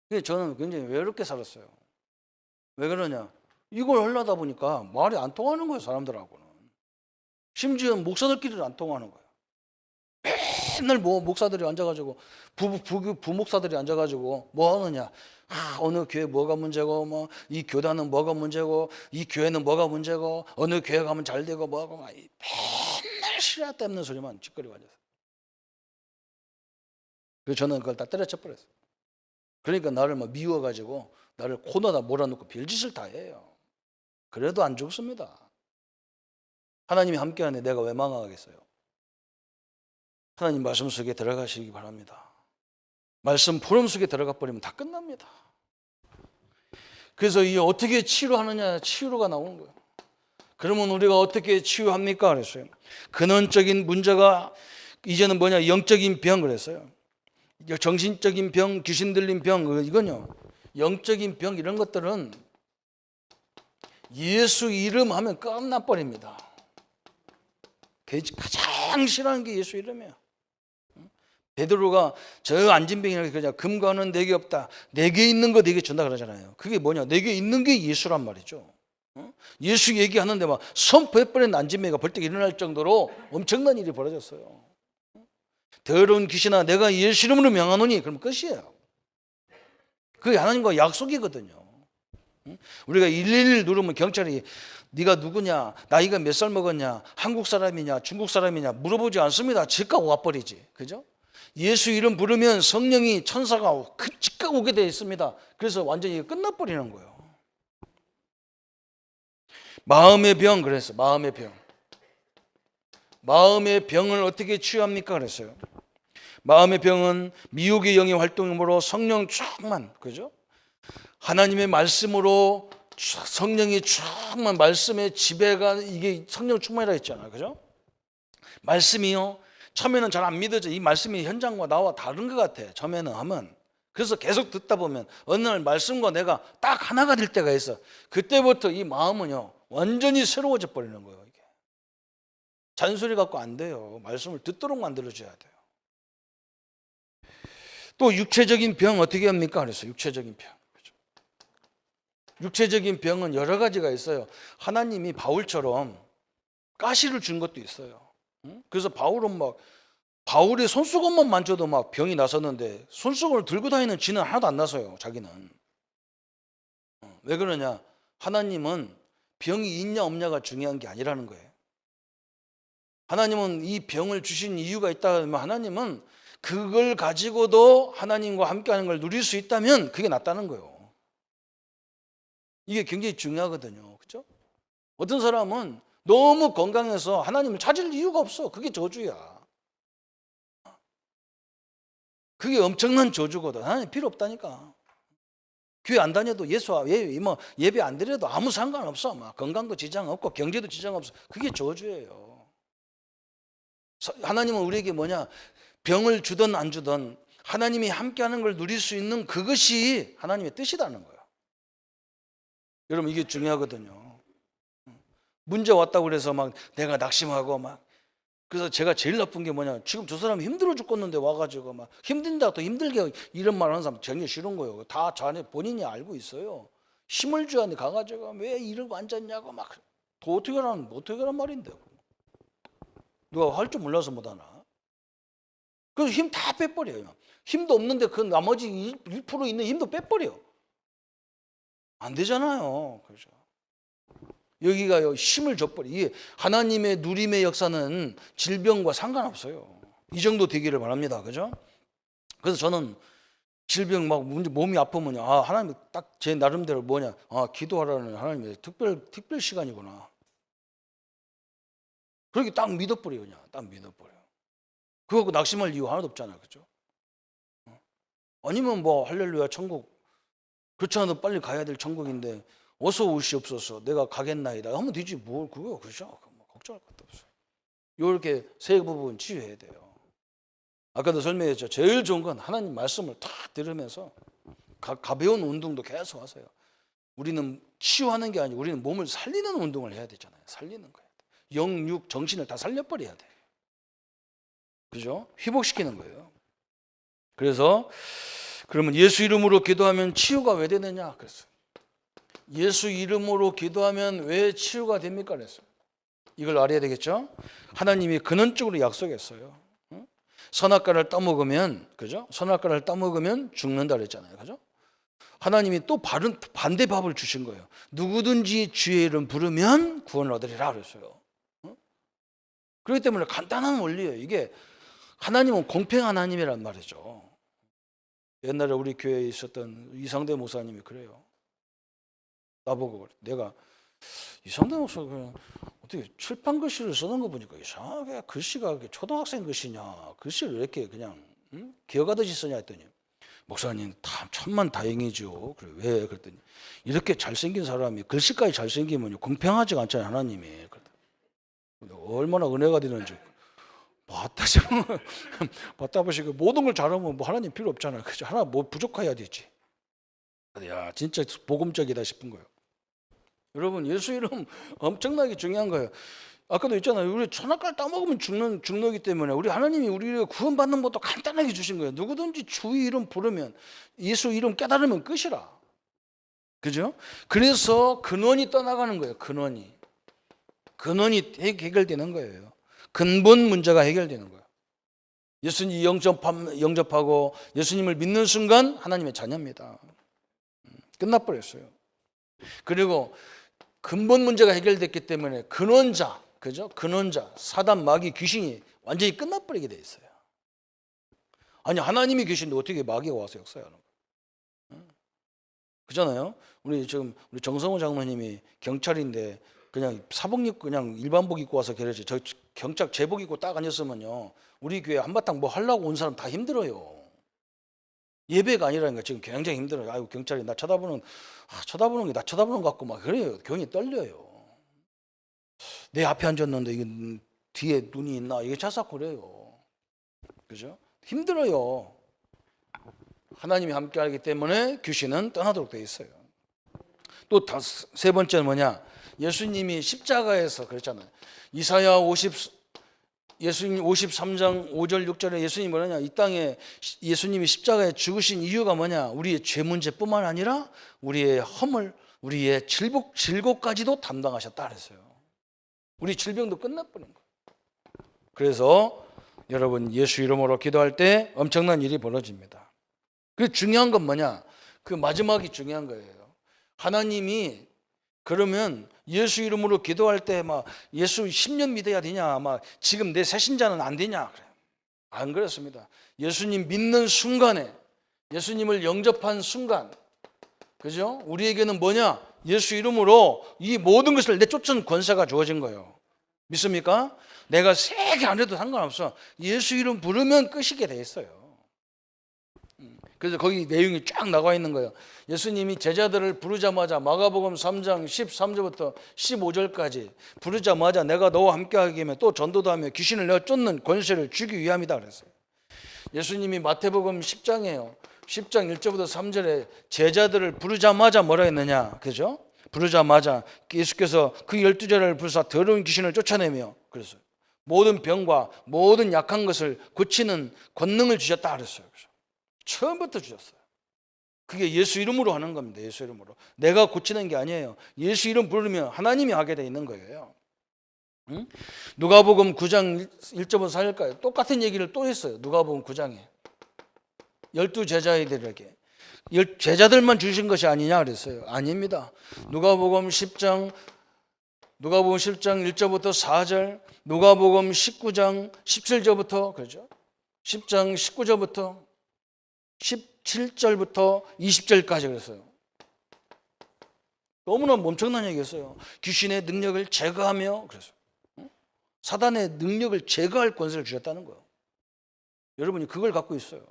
근데 저는 굉장히 외롭게 살았어요. 왜 그러냐, 이걸 하려다 보니까 말이 안 통하는 거예요, 사람들하고는. 심지어 목사들끼리도 안 통하는 거예요. 맨날 목사들이 앉아가지고 부목사들이 앉아가지고 뭐 하느냐, 어느 교회 뭐가 문제고, 이 교단은 뭐가 문제고, 이 교회는 뭐가 문제고, 어느 교회 가면 잘 되고 뭐하고, 맨날 시라 때문에 소리만 찌꺼리고 앉았어요. 그래서 저는 그걸 다 때려쳐 버렸어요. 그러니까 나를 미워가지고 나를 코너다 몰아넣고 별짓을 다 해요. 그래도 안 죽습니다. 하나님이 함께하는데 내가 왜 망하겠어요? 하나님 말씀 속에 들어가시기 바랍니다. 말씀 포럼 속에 들어가 버리면 다 끝납니다. 그래서 이 어떻게 치유하느냐, 치유가 나오는 거예요. 그러면 우리가 어떻게 치유합니까? 그랬어요. 근원적인 문제가 이제는 뭐냐, 영적인 병 그랬어요. 정신적인 병, 귀신 들린 병, 이건요, 영적인 병, 이런 것들은 예수 이름 하면 끝나버립니다. 가장 싫어하는 게 예수 이름이에요. 베드로가 저 안진병이라고 그러잖아요. 금과는 내게 없다, 내게 있는 거 내게 준다 그러잖아요. 그게 뭐냐, 내게 있는 게 예수란 말이죠. 예수 얘기하는데 막 선포해버린 안진병이가 벌떡 일어날 정도로 엄청난 일이 벌어졌어요. 더러운 귀신아, 내가 예수 이름으로 명하노니, 그러면 끝이에요. 그게 하나님과 약속이거든요. 우리가 111 누르면 경찰이 네가 누구냐, 나이가 몇 살 먹었냐, 한국 사람이냐, 중국 사람이냐 물어보지 않습니다. 즉각 와버리지. 그죠? 예수 이름 부르면 성령이, 천사가 즉각 오게 되어 있습니다. 그래서 완전히 끝나버리는 거예요. 마음의 병, 그랬어. 마음의 병. 마음의 병을 어떻게 치유합니까? 그랬어요. 마음의 병은 미혹의 영의 활동으로 성령 충만, 그죠? 하나님의 말씀으로 성령이 충만, 말씀의 지배가, 이게 성령 충만이라고 했잖아요. 그죠? 말씀이요, 처음에는 잘 안 믿어져. 이 말씀이 현장과 나와 다른 것 같아, 처음에는 하면. 그래서 계속 듣다 보면 어느 날 말씀과 내가 딱 하나가 될 때가 있어. 그때부터 이 마음은요, 완전히 새로워져 버리는 거예요. 이게 잔소리 갖고 안 돼요. 말씀을 듣도록 만들어줘야 돼요. 또 육체적인 병 어떻게 합니까? 그래서 육체적인 병. 육체적인 병은 여러 가지가 있어요. 하나님이 바울처럼 가시를 준 것도 있어요. 그래서 바울의 손수건만 만져도 막 병이 나섰는데, 손수건을 들고 다니는 지는 하나도 안 나서요, 자기는. 왜 그러냐? 하나님은 병이 있냐 없냐가 중요한 게 아니라는 거예요. 하나님은 이 병을 주신 이유가 있다 하면, 하나님은 그걸 가지고도 하나님과 함께하는 걸 누릴 수 있다면 그게 낫다는 거예요. 이게 굉장히 중요하거든요. 그렇죠? 어떤 사람은 너무 건강해서 하나님을 찾을 이유가 없어. 그게 저주야. 그게 엄청난 저주거든. 하나님 필요 없다니까. 교회 안 다녀도 예배 안 드려도 아무 상관없어. 막 건강도 지장 없고 경제도 지장 없어. 그게 저주예요. 하나님은 우리에게 병을 주든 안 주든 하나님이 함께하는 걸 누릴 수 있는 그것이 하나님의 뜻이라는 거예요. 여러분, 이게 중요하거든요. 문제 왔다고 그래서 막 내가 낙심하고 막, 그래서 제가 제일 나쁜 게 지금 저 사람이 힘들어 죽겠는데 와가지고 막 힘든다 또 힘들게 이런 말 하는 사람 전혀 싫은 거예요. 다 자네 본인이 알고 있어요. 힘을 줘야 돼. 가가지고 왜 이러고 앉았냐고 막, 더 어떻게 하란 말인데. 누가 할 줄 몰라서 못하나. 그래서 힘 다 빼버려요. 힘도 없는데 그 나머지 1% 있는 힘도 빼버려. 안 되잖아요. 그렇죠. 여기가 힘을 줘버려. 이게 하나님의 누림의 역사는 질병과 상관없어요. 이 정도 되기를 바랍니다. 그죠? 그래서 저는 질병 몸이 아프면 하나님 딱 제 나름대로 기도하라는 하나님의 특별 시간이구나. 그렇게 딱 믿어버려요. 그냥 딱 믿어버려. 그거 낙심할 이유 하나도 없잖아요. 그죠? 아니면 할렐루야 천국, 그렇지 않아도 빨리 가야 될 천국인데 어서 오시옵소서 내가 가겠나이다 하면 되지 그죠? 걱정할 것도 없어요. 이렇게 세 부분 치유해야 돼요. 아까도 설명했죠. 제일 좋은 건 하나님 말씀을 다 들으면서 가벼운 운동도 계속 하세요. 우리는 치유하는 게 아니고 우리는 몸을 살리는 운동을 해야 되잖아요. 살리는 거예요. 영, 육, 정신을 다 살려버려야 돼. 그죠? 회복시키는 거예요. 그래서 그러면 예수 이름으로 기도하면 치유가 왜 되느냐? 그랬어요. 예수 이름으로 기도하면 왜 치유가 됩니까? 그랬어요. 이걸 알아야 되겠죠? 하나님이 근원적으로 약속했어요. 선악과를 따먹으면, 그죠? 선악과를 따먹으면 죽는다 그랬잖아요. 그죠? 하나님이 또 반대 밥을 주신 거예요. 누구든지 주의 이름 부르면 구원을 얻으리라 그랬어요. 그렇기 때문에 간단한 원리예요. 이게 하나님은 공평한 하나님이란 말이죠. 옛날에 우리 교회에 있었던 이상대 목사님이 그래요. 나보고 내가 이상대 목사가 어떻게 칠판 글씨를 쓰는 거 보니까 이상하게 글씨가 초등학생 글씨냐, 글씨를 이렇게 그냥 기어가듯이 쓰냐 했더니 목사님 다 천만 다행이죠. 그래 왜? 그랬더니 이렇게 잘생긴 사람이 글씨까지 잘생기면 공평하지가 않잖아요. 하나님이. 얼마나 은혜가 되는지 봤다 보시고 모든 걸 잘하면 하나님 필요 없잖아요. 그죠? 하나 부족해야 되지. 야 진짜 복음적이다 싶은 거예요. 여러분 예수 이름 엄청나게 중요한 거예요. 아까도 있잖아요. 우리 선악과를 따먹으면 죽는기 때문에 우리 하나님이 우리가 구원받는 것도 간단하게 주신 거예요. 누구든지 주 이름 부르면 예수 이름 깨달으면 끝이라. 그죠? 그래서 근원이 떠나가는 거예요. 근원이 해결되는 거예요. 근본 문제가 해결되는 거예요. 예수님 영접하고 예수님을 믿는 순간 하나님의 자녀입니다. 끝나버렸어요. 그리고 근본 문제가 해결됐기 때문에 근원자, 그죠? 근원자, 사단, 마귀, 귀신이 완전히 끝나버리게 돼 있어요. 아니 하나님이 계신데 어떻게 마귀가 와서 역사하는 거예요? 그잖아요. 우리 정성호 장로님이 경찰인데 그냥 사복입 그냥 일반복 입고 와서 그러지. 저 경찰 제복 입고 딱 앉았으면요. 우리 교회 한바탕 하려고 온 사람 다 힘들어요. 예배가 아니라니까 지금 굉장히 힘들어요. 아이고 경찰이 나 쳐다보는 게 나 쳐다보는 것 같고 막 그래요. 괜히 떨려요. 내 앞에 앉았는데 이게 뒤에 눈이 있나 이게 자석거려요. 그죠? 힘들어요. 하나님이 함께하기 때문에 귀신은 떠나도록 되어 있어요. 또 세 번째는 뭐냐? 예수님이 십자가에서 그랬잖아요. 예수님 53장 5절 6절에 예수님이 뭐냐? 이 땅에 예수님이 십자가에 죽으신 이유가 뭐냐? 우리의 죄 문제뿐만 아니라 우리의 허물, 우리의 질곡까지도 담당하셨다 그랬어요. 우리 질병도 끝나버린 거예요. 그래서 여러분 예수 이름으로 기도할 때 엄청난 일이 벌어집니다. 그 중요한 건 뭐냐? 그 마지막이 중요한 거예요. 하나님이 그러면 예수 이름으로 기도할 때 예수 10년 믿어야 되냐, 지금 내 새신자는 안 되냐 그래요. 안 그렇습니다. 예수님 믿는 순간에 예수님을 영접한 순간, 그죠? 우리에게는 뭐냐? 예수 이름으로 이 모든 것을 내쫓은 권세가 주어진 거예요. 믿습니까? 내가 세게 안 해도 상관없어. 예수 이름 부르면 끝이게 돼 있어요. 그래서 거기 내용이 쫙 나와 있는 거예요. 예수님이 제자들을 부르자마자 마가복음 3장 13절부터 15절까지 부르자마자 내가 너와 함께하게 하며 또 전도도 하며 귀신을 내어 쫓는 권세를 주기 위함이다 그랬어요. 예수님이 마태복음 10장이에요. 10장 1절부터 3절에 제자들을 부르자마자 뭐라 했느냐, 그죠? 부르자마자 예수께서 그 12제자를 부르사 더러운 귀신을 쫓아내며 그랬어요. 모든 병과 모든 약한 것을 고치는 권능을 주셨다 그랬어요. 처음부터 주셨어요. 그게 예수 이름으로 하는 겁니다. 예수 이름으로. 내가 고치는 게 아니에요. 예수 이름 부르면 하나님이 하게 돼 있는 거예요. 응? 누가복음 9장 1절부터 4절까지 똑같은 얘기를 또 했어요. 누가복음 9장에 12제자들에게 제자들만 주신 것이 아니냐 그랬어요. 아닙니다. 누가복음 10장 1절부터 4절, 누가복음 19장 17절부터 그렇죠? 10장 19절부터 17절부터 20절까지 그랬어요. 너무나 엄청난 얘기였어요. 귀신의 능력을 제거하며 그랬어요. 사단의 능력을 제거할 권세를 주셨다는 거예요. 여러분이 그걸 갖고 있어요.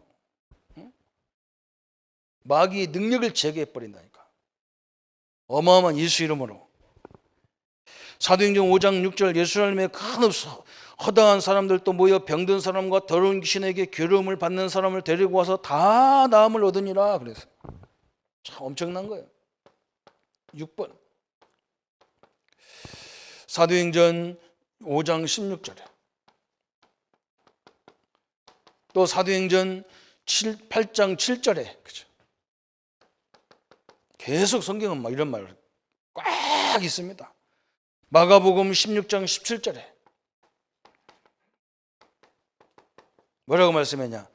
마귀의 능력을 제거해 버린다니까. 어마어마한 예수 이름으로. 사도행전 5장 6절 예루살렘에 큰 허다한 사람들도 모여 병든 사람과 더러운 귀신에게 괴로움을 받는 사람을 데리고 와서 다 나음을 얻으니라 그랬어요. 참 엄청난 거예요. 6번 사도행전 5장 16절에 또 사도행전 8장 7절에 그죠? 계속 성경은 막 이런 말 꽉 있습니다. 마가복음 16장 17절에 뭐라고 말씀했냐?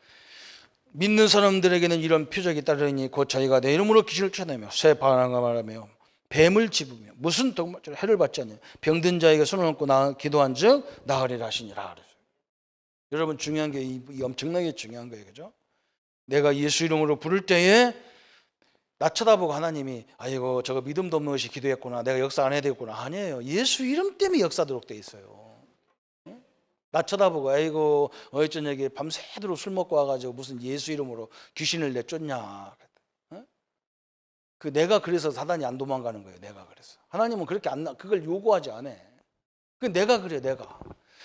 믿는 사람들에게는 이런 표적이 따르니 곧 자기가 내 이름으로 귀신을 쫓아내며 새 바람과 말하며 뱀을 집으며 무슨 독마처럼 해를 받지 않냐 병든 자에게 손을 얹고 기도한즉 나으리라 하시니라. 여러분 중요한 게 이 엄청나게 중요한 거예요, 그죠? 내가 예수 이름으로 부를 때에 나 쳐다보고 하나님이 아이고 저거 믿음도 없는 것이 기도했구나, 내가 역사 안 해야 되겠구나. 아니에요. 예수 이름 때문에 역사도록 돼 있어요. 나 쳐다보고 아이고 어이 저녁에 밤새도록 술 먹고 와가지고 무슨 예수 이름으로 귀신을 내쫓냐. 그 내가 그래서 사단이 안 도망가는 거예요. 내가 그래서 하나님은 그렇게 그걸 요구하지 않아. 그 내가 그래. 내가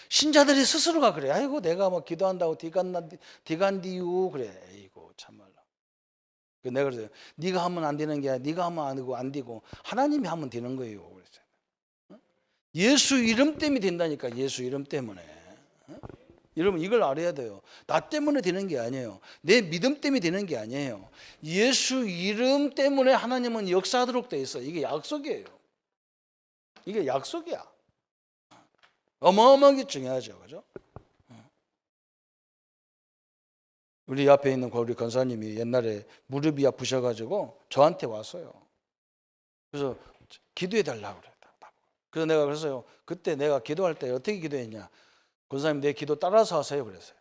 신자들이 스스로가 그래. 아이고 내가 막 기도한다고 디간디우 그래. 아이고 참말로. 그 내가 그래서 네가 하면 안 되는 게 아니라 네가 하면 안 되고 하나님이 하면 되는 거예요. 그랬어요. 예수 이름 때문에 된다니까. 예수 이름 때문에. 여러분 이걸 알아야 돼요. 나 때문에 되는 게 아니에요. 내 믿음 때문에 되는 게 아니에요. 예수 이름 때문에 하나님은 역사하도록 돼 있어요. 이게 약속이에요. 이게 약속이야. 어마어마하게 중요하죠. 그죠? 우리 앞에 있는 우리 권사님이 옛날에 무릎이 아프셔가지고 저한테 왔어요. 그래서 기도해 달라고 그랬다. 그래서 내가 그랬어요. 그때 내가 기도할 때 어떻게 기도했냐? 권사님 내 기도 따라서 하세요 그랬어요.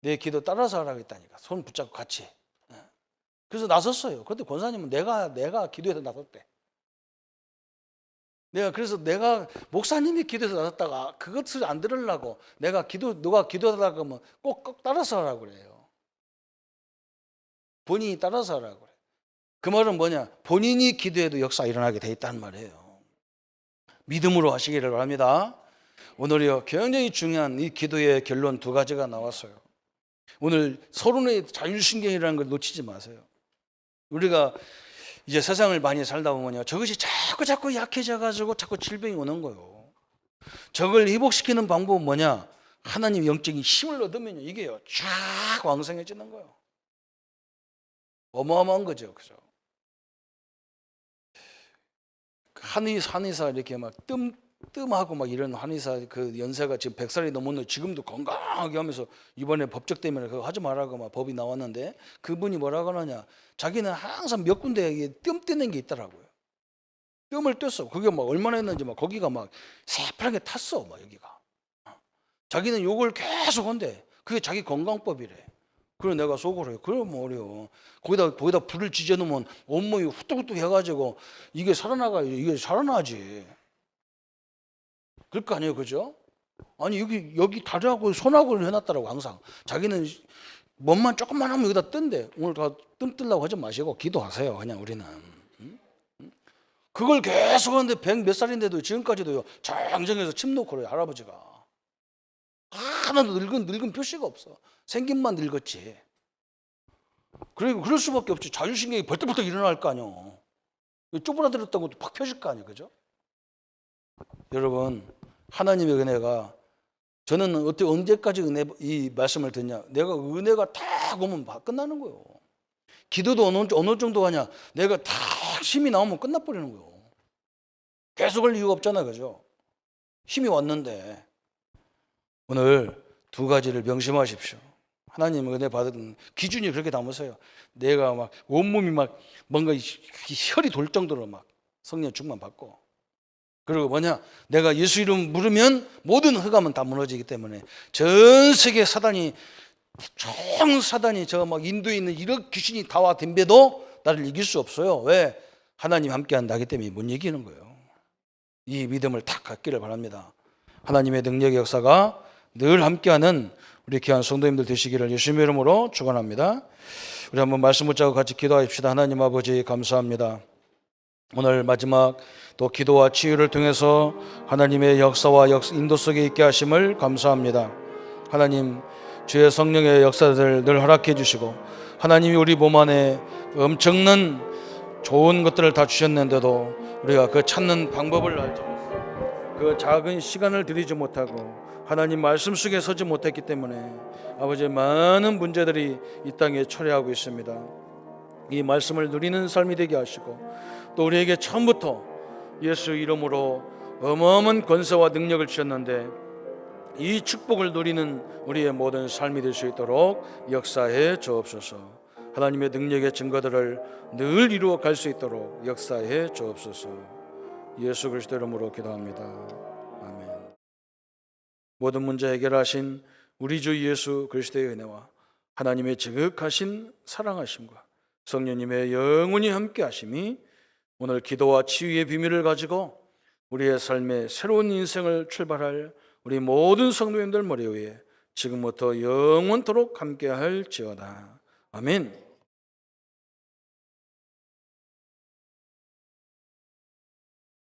내 기도 따라서 하라고 했다니까. 손 붙잡고 같이. 그래서 나섰어요. 그런데 권사님은 내가 기도해서 나섰대. 내가 목사님이 기도해서 나섰다가 그것을 안 들으려고 누가 기도하다가 하면 꼭 따라서 하라고 그래요. 본인이 따라서 하라고 그래요. 그 말은 뭐냐? 본인이 기도해도 역사 일어나게 돼 있다는 말이에요. 믿음으로 하시기를 바랍니다. 오늘이요 굉장히 중요한 이 기도의 결론 두 가지가 나왔어요. 오늘 서론의 자율신경이라는 걸 놓치지 마세요. 우리가 이제 세상을 많이 살다 보면요 저것이 자꾸 약해져 가지고 자꾸 질병이 오는 거예요. 저걸 회복시키는 방법은 뭐냐? 하나님 영적인 힘을 얻으면요 이게요 쫙 왕성해지는 거예요. 어마어마한 거죠. 그죠? 한의사 이렇게 막 뜸하고 막 이런 한의사 그 연세가 지금 100살이 넘었는데 지금도 건강하게 하면서 이번에 법적 때문에 그거 하지 말라고 막 법이 나왔는데 그분이 뭐라고 하느냐? 자기는 항상 몇 군데에 뜸 뜨는 게 있더라고요. 뜸을 떴어. 그게 막 얼마나 했는지 막 거기가 막 새파랗게 탔어. 막 여기가. 자기는 요걸 계속 한대. 그게 자기 건강법이래. 그래 내가 속으로 해. 그럼 뭐 어려워. 거기다 불을 지져놓으면 온몸이 후뚝후뚝 해가지고 이게 살아나가요. 이게 살아나지. 그럴 거 아니에요, 그죠? 아니 여기 다리하고 손하고 해놨더라고 항상. 자기는 몸만 조금만 하면 여기다 뜬대. 오늘 다 뜸 뜨려고 하지 마시고 기도하세요. 그냥 우리는. 그걸 계속 하는데 100 몇 살인데도 지금까지도요. 장정에서 침 놓고 그래요. 할아버지가. 하나도 늙은 표시가 없어. 생김만 늙었지. 그리고 그럴 수밖에 없지. 자율신경이 벌떡벌떡 일어날 거 아니요. 쪼그라들었다고 팍 펴질 거 아니에요. 그죠? 여러분, 하나님의 은혜가, 저는 언제까지 이 말씀을 듣냐? 내가 은혜가 탁 오면 끝나는 거예요. 기도도 어느 정도 하냐? 내가 탁 힘이 나오면 끝나버리는 거예요. 계속 할 이유가 없잖아요. 그죠? 힘이 왔는데, 오늘 두 가지를 명심하십시오. 하나님 은혜 받은 기준이 그렇게 담으세요. 내가 막 온몸이 막 뭔가 혈이 돌 정도로 막 성령 충만 받고, 그리고 뭐냐, 내가 예수 이름 물으면 모든 흑암은 다 무너지기 때문에 전 세계 사단이 저 막 인도에 있는 이런 귀신이 다 와 덤벼도 나를 이길 수 없어요. 왜? 하나님 함께 한다기 때문에 못 이기는 거예요. 이 믿음을 탁 갖기를 바랍니다. 하나님의 능력의 역사가 늘 함께하는 우리 귀한 성도님들 되시기를 예수님의 이름으로 축원합니다. 우리 한번 말씀 붙잡고 같이 기도하십시다. 하나님 아버지 감사합니다. 오늘 마지막 또 기도와 치유를 통해서 하나님의 역사와 인도 속에 있게 하심을 감사합니다. 하나님, 주의 성령의 역사들 늘 허락해 주시고, 하나님이 우리 몸 안에 엄청난 좋은 것들을 다 주셨는데도 우리가 그 찾는 방법을 알지 못하고 그 작은 시간을 들이지 못하고 하나님 말씀 속에 서지 못했기 때문에 아버지 많은 문제들이 이 땅에 초래하고 있습니다. 이 말씀을 누리는 삶이 되게 하시고, 또 우리에게 처음부터 예수 이름으로 어마어마한 권세와 능력을 주셨는데 이 축복을 누리는 우리의 모든 삶이 될 수 있도록 역사해 주옵소서. 하나님의 능력의 증거들을 늘 이루어 갈 수 있도록 역사해 주옵소서. 예수 그리스도 이름으로 기도합니다. 아멘. 모든 문제 해결하신 우리 주 예수 그리스도의 은혜와 하나님의 지극하신 사랑하심과 성령님의 영원히 함께 하심이 오늘 기도와 치유의 비밀을 가지고 우리의 삶의 새로운 인생을 출발할 우리 모든 성도님들 머리 위에 지금부터 영원토록 함께 할지어다. 아멘.